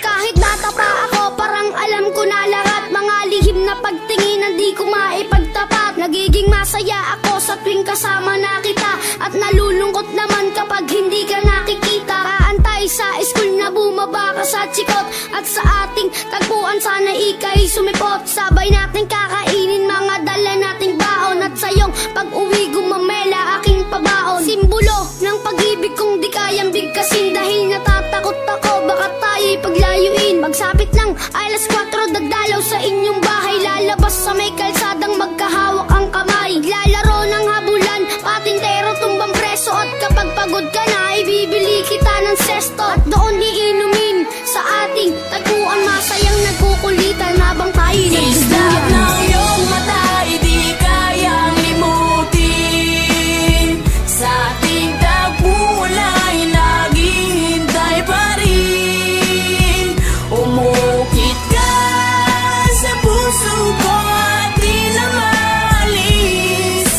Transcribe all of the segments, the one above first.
Kahit bata pa ako, parang alam ko na lahat. Mga lihim na pagtingin, di ko maipagtapat. Nagiging masaya ako sa tuwing kasama na kita, at nalulungkot naman kapag hindi ka nakikita. Kaantay sa school na bumaba ka sa chikot, at sa ating tagpuan sana ika'y sumipot. Sabay natin kakainin mga dala nating baon, at sayong pag-uwi gumamela aking pabaon. Simbolo ng pag-ibig kong di kayang bigkasin, dahil natatakot ako baka tayo'y paglayuin. Magsapit lang alas 4, dadalaw sa inyong bahay, lalabas sa may kalsadang magkahawak ang kamay. Lalaro ng habulan, patintero tumbang preso, at kapag pagod ka na ibibili kita ng sesto. At doon iinumin sa ating tagpuan, masayang nagkukulitan habang tayo'y nagduduyan. ng iyong mata, di kayang limutin. Sa ating tagpuan ay naghihintay pa rin. Umukit ka sa puso ko at di na maalis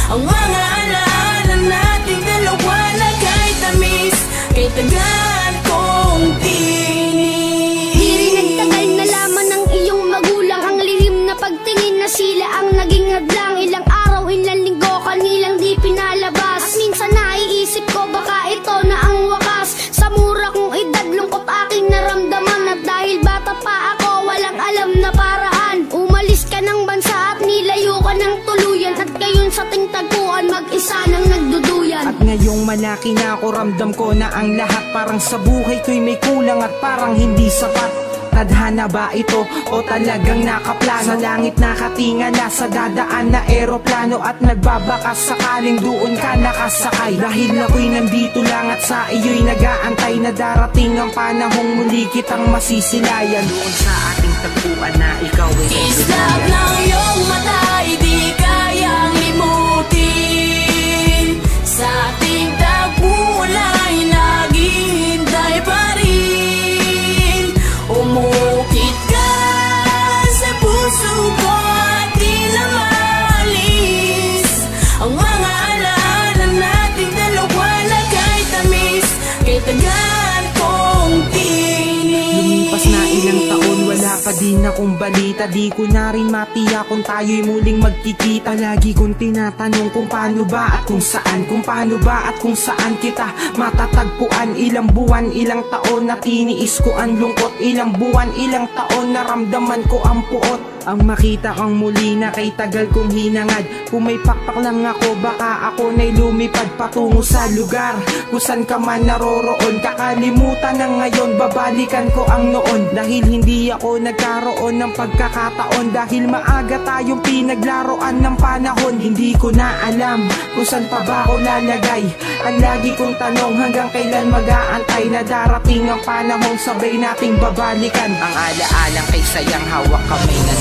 ang mga alaala nating dalawa na kay tamis, kay tagal kong tinis. Di rin nagtagal na laman ng iyong magulang, ang lihim na pagtingin na sila ang naging hadlang. Ilang araw, ilang linggo, kanilang di pinalabas, at minsan naiisip ko baka ito na ang wakas. Sa mura kong edad, lungkot aking naramdaman, at dahil bata pa ako, walang alam na paraan. Umalis ka ng bansa at nilayo ka ng tuluyan, at ngayon sa ting tagpuan mag-isa nang nagduduyan. At ngayong malaki na ako, ramdam ko na ang lahat parang sa buhay ko'y may kulang at parang hindi sapat. Tadhana ba ito o talagang nakaplano? Sa langit nakatingala, sa dadaan na eroplano, at nagbabakas sakaling doon ka nakasakay. Dahil ako'y nandito lang at sa iyo'y nag-aantay na darating ang panahong muli kitang masisilayan. Doon sa ating tagpuan na ikaw ay Islap ng iyong mata, di kayang limutin. Sa ating tagpuan ay naghihintay pa rin. Umukit ka sa puso ko at di na maalis ang mga alaala nating dalawa na kay tamis, kay tagal kong tinis. Lumipas na ilang taon, wala pa din akong balita. Di ko na rin matiyak kung tayo'y muling magkikita. Lagi kong tinatanong kung paano ba at kung saan, kung paano ba at kung saan kita matatagpuan. Ilang buwan, ilang taon na tiniis ko ang lungkot, ilang buwan, ilang taon naramdaman ko ang puot. Ang makita kang muli na kay tagal kong hinangad, kung may pakpak lang ako baka ako na'y lumipad patungo sa lugar kung saan ka man naroroon. Kakalimutan na ngayon, babalikan ko ang noon, dahil hindi ako nagkaroon ng pagkakataon, dahil maaga tayong pinaglaruan ng panahon. Hindi ko na alam kung saan pa ba ako lalagay. Ang lagi kong tanong, hanggang kailan mag-aantay na darating ang panahong sabay nating babalikan. Ang alaalang kay sayang hawak kamay na